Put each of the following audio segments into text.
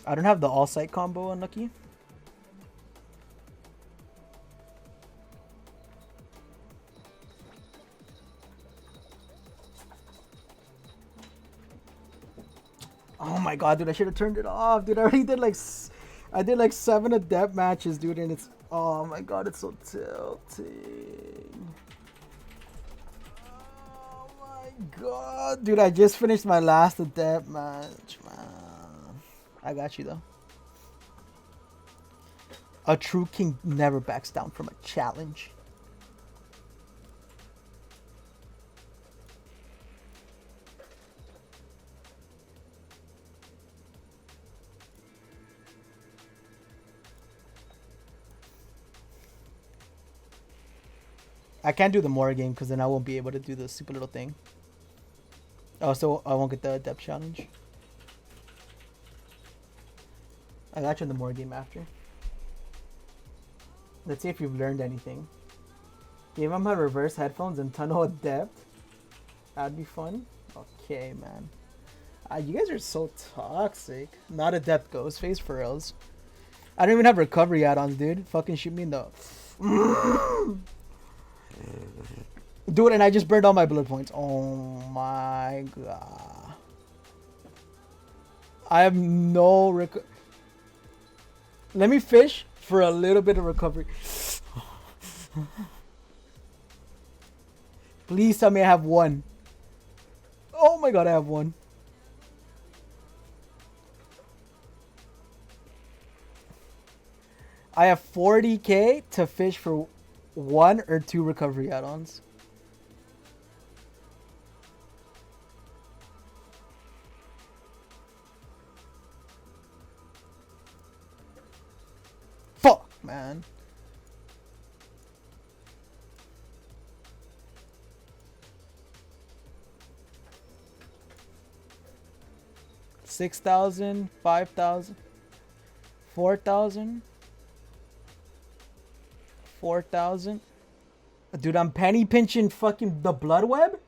I don't have the all sight combo, unlucky. Oh my god, dude, I should have turned it off, dude. I already did like, I did like 7 adept matches, dude, and it's, oh my god, it's so tilting. Oh my god, dude, I just finished my last adept match, man. I got you though. A true king never backs down from a challenge. I can't do the more game because then I won't be able to do the super little thing. Oh, so I won't get the depth challenge. I got you in the more game after. Let's see if you've learned anything. Give him a reverse headphones and tunnel adept. That'd be fun. Okay, man. You guys are so toxic. Not adept Ghostface for reals. I don't even have recovery add-ons, dude. Fucking shoot me in the... Do it, and I just burned all my bullet points. Oh my god. I have no Let me fish for a little bit of recovery. Please tell me I have one. Oh my god, I have one. I have 40k to fish for 1 or 2 recovery add-ons. Fuck, man. $6,000, $5,000, $4,000, $4,000. Dude, I'm penny pinching fucking the blood web.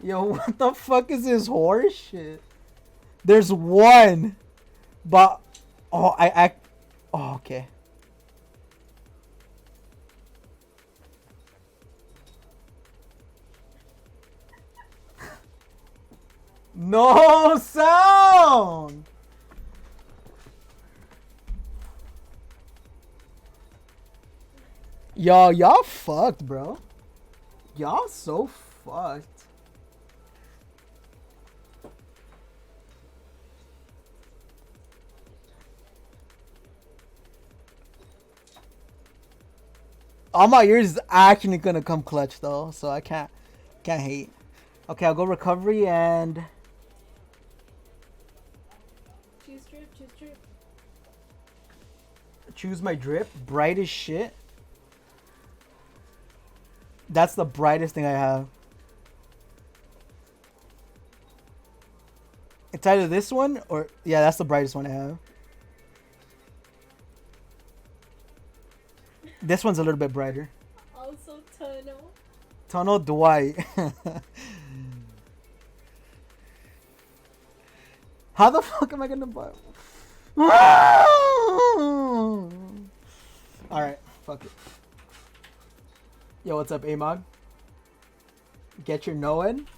Yo, what the fuck is this horse shit? There's one, but oh, oh, okay. No sound. Yo, y'all fucked, bro. Y'all so fucked. All my ears is actually gonna come clutch though, so I can't hate. Okay, I'll go recovery and choose drip, choose drip. Choose my drip. Bright as shit. That's the brightest thing I have. It's either this one or yeah, that's the brightest one I have. This one's a little bit brighter. Also tunnel. Tunnel Dwight. How the fuck am I gonna buy? Alright, fuck it. Yo, what's up, Amog? Get your no in.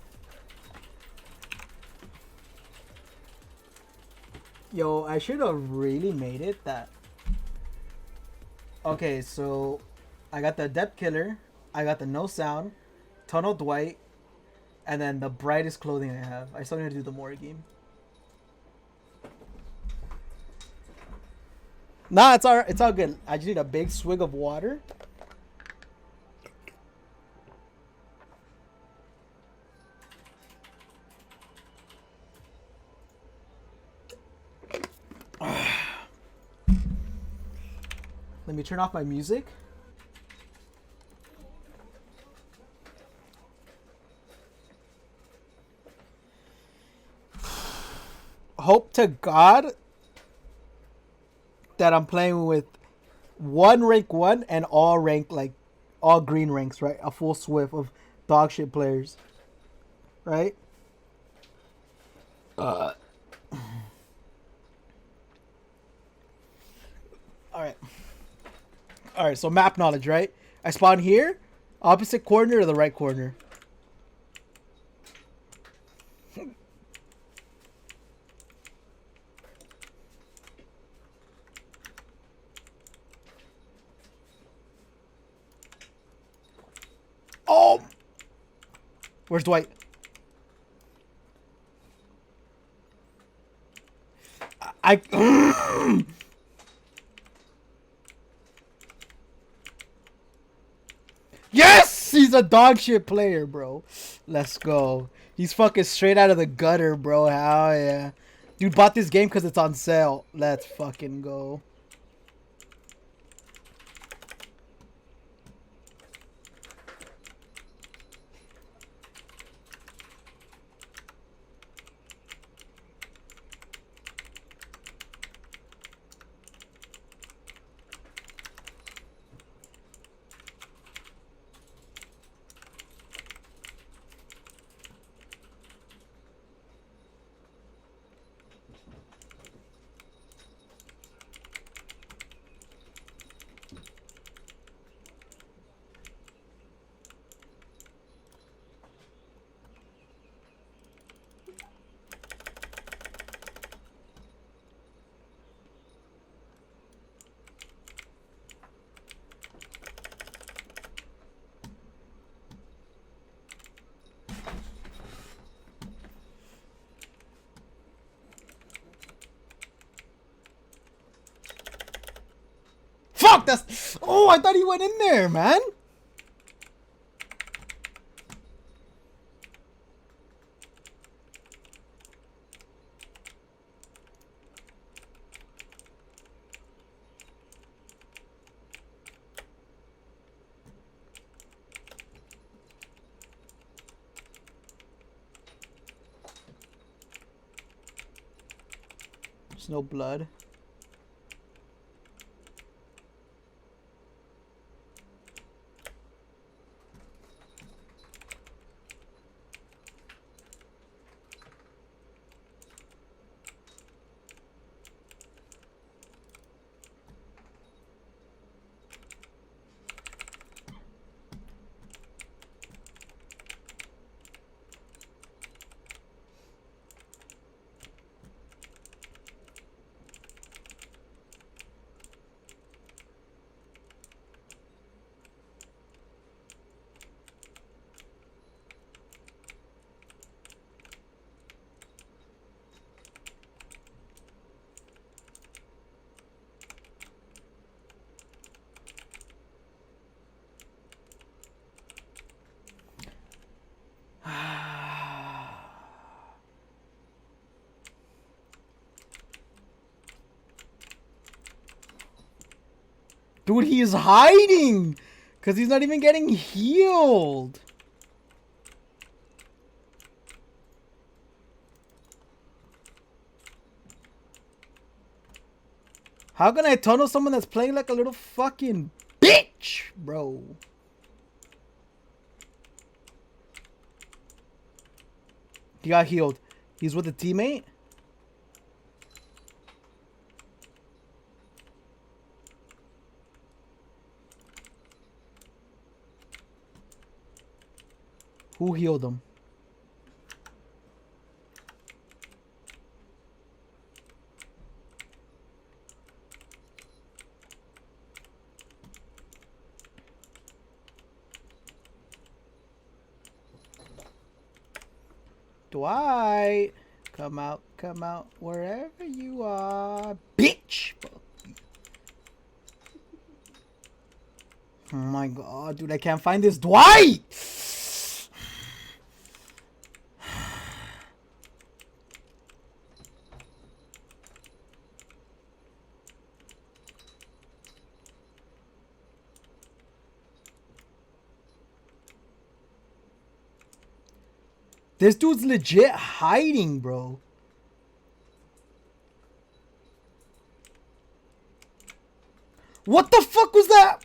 Yo, I should have really made it that. Okay, so I got the Adept Killer, I got the No Sound, Tunnel Dwight, and then the brightest clothing I have. I still need to do the more game. Nah, it's all good. I just need a big swig of water. Let me turn off my music. hope to God that I'm playing with one rank 1 and all rank, like, all green ranks, right? A full swift of dog shit players, right? All right. All right, so map knowledge, right? I spawn here, opposite corner or the right corner? Oh! Where's Dwight? I Yes! He's a dog shit player, bro. Let's go. He's fucking straight out of the gutter, bro. Hell yeah. Dude bought this game because it's on sale. Let's fucking go. Fuck! That's... Oh, I thought he went in there, man. There's no blood. Dude, he is hiding! Because he's not even getting healed. How can I tunnel someone that's playing like a little fucking bitch, bro? He got healed. He's with a teammate? Who healed him? Dwight, come out, wherever you are, bitch. Oh my god, dude, I can't find this Dwight. This dude's legit hiding, bro. What the fuck was that?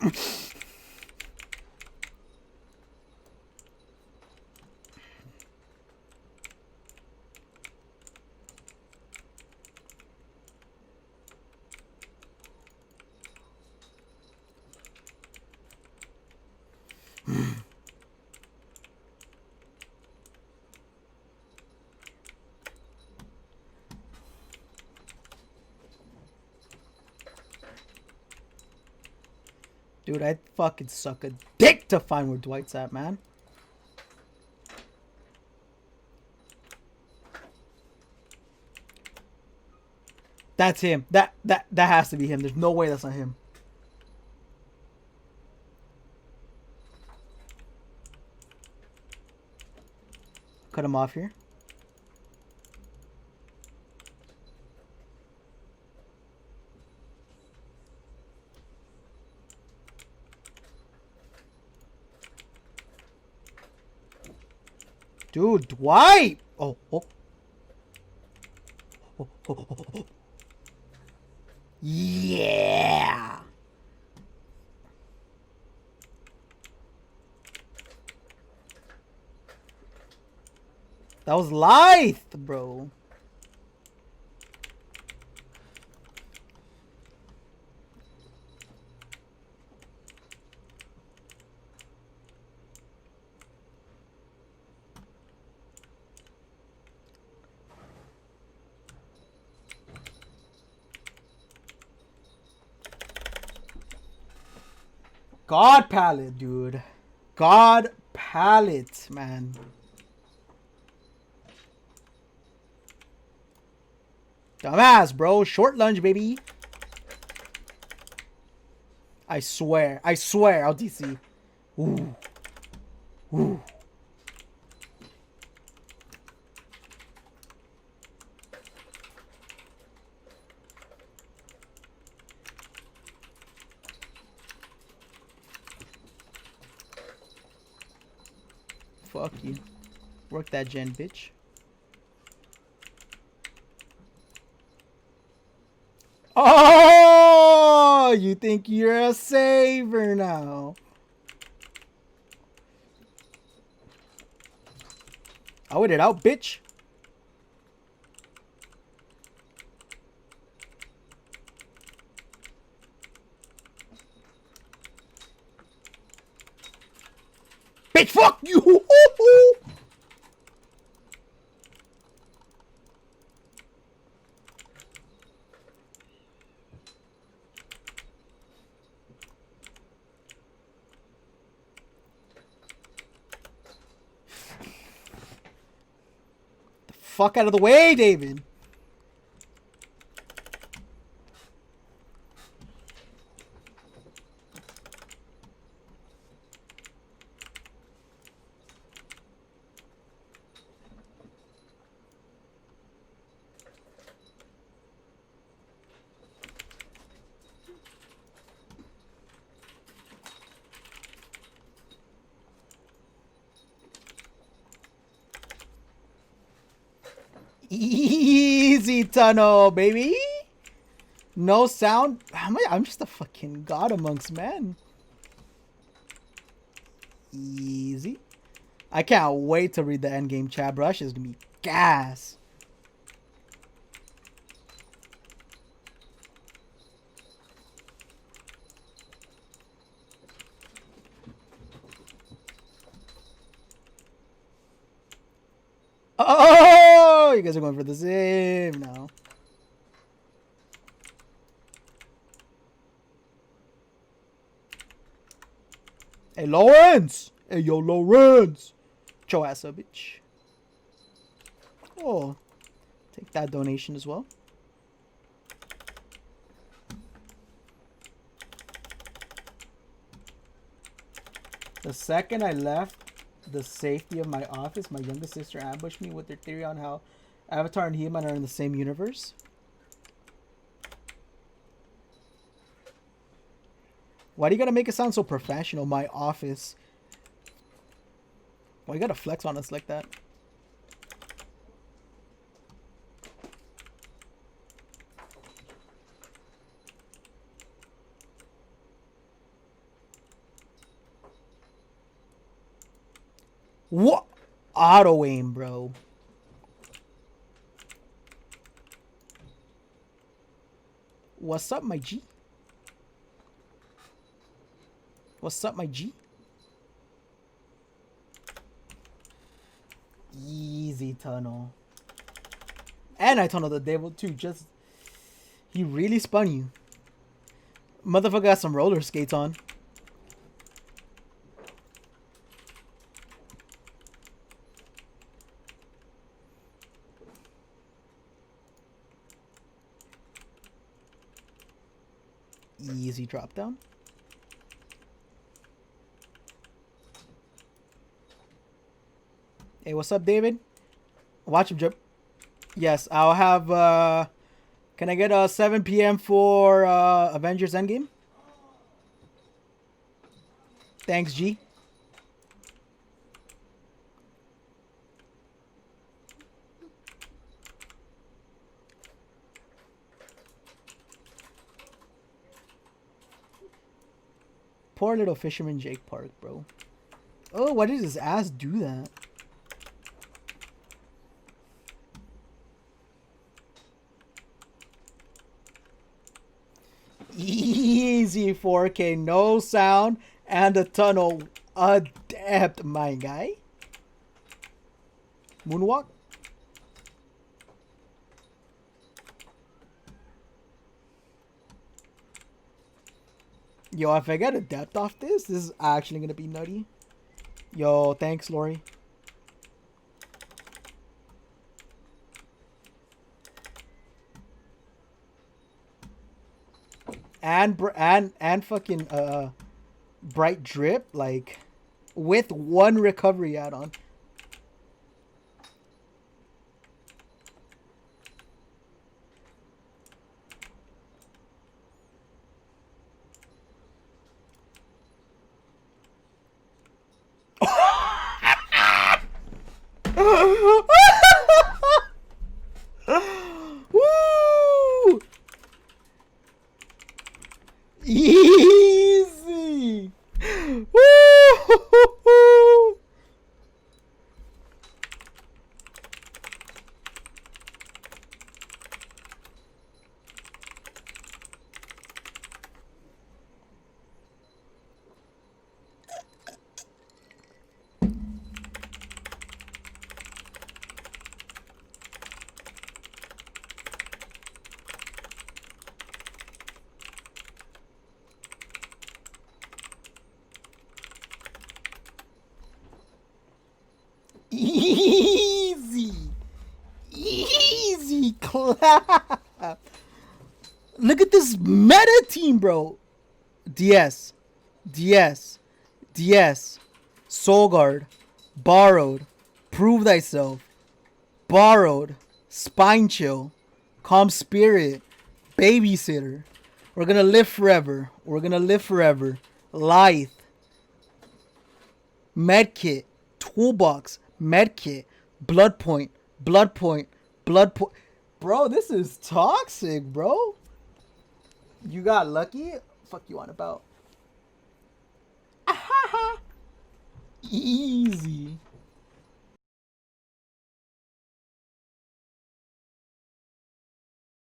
Dude, I'd fucking suck a dick to find where Dwight's at, man. That's him. That has to be him. There's no way that's not him. Cut him off here. Dude, Dwight! Oh. Yeah! That was lithe, bro. God palette, dude. God palette, man. Dumbass, bro. Short lunge, baby. I swear. I'll DC. Ooh. Ooh. Fuck you. Work that gen, bitch. Oh, you think you're a saver now? I waited out, bitch. Bitch, fuck you! The fuck out of the way, David. Easy tunnel, baby. No sound. I'm just a fucking god amongst men. Easy. I can't wait to read the endgame chat, bro. That shit's gonna be gas. Oh, you guys are going for the save now. Hey, Lawrence! Hey, yo, Lawrence! Get your ass up, bitch. Oh, take that donation as well. The second I left the safety of my office, my youngest sister ambushed me with their theory on how Avatar and He-Man are in the same universe. Why do you gotta make it sound so professional, my office? Why you gotta flex on us like that? What? Auto aim, bro. What's up, my G? What's up, my G? Easy tunnel. And I tunneled the devil too. Just he really spun you. Motherfucker got some roller skates on. Easy drop down. Hey, what's up, David? Watch him jump. Yes, I'll have can I get a 7 p.m. for Avengers Endgame? Thanks, G. Poor little fisherman Jake Park, bro. Oh, why did his ass do that? Easy 4K, no sound, and a tunnel. Adept, my guy. Moonwalk. Yo, if I get a depth off this is actually gonna be nutty. Yo, thanks, Lori. And fucking bright drip, like with one recovery add-on. Woo! Easy. Woo! Easy. Easy clap. Look at this meta team, bro. DS. DS. DS. Soul Guard. Borrowed. Prove Thyself. Borrowed. Spine Chill. Calm Spirit. Babysitter. We're gonna live forever. We're gonna live forever. Lithe. Medkit. Toolbox. Medkit. Blood Point. Blood Point. Blood Point. Bro, this is toxic, bro. You got lucky? Fuck you on about. Easy.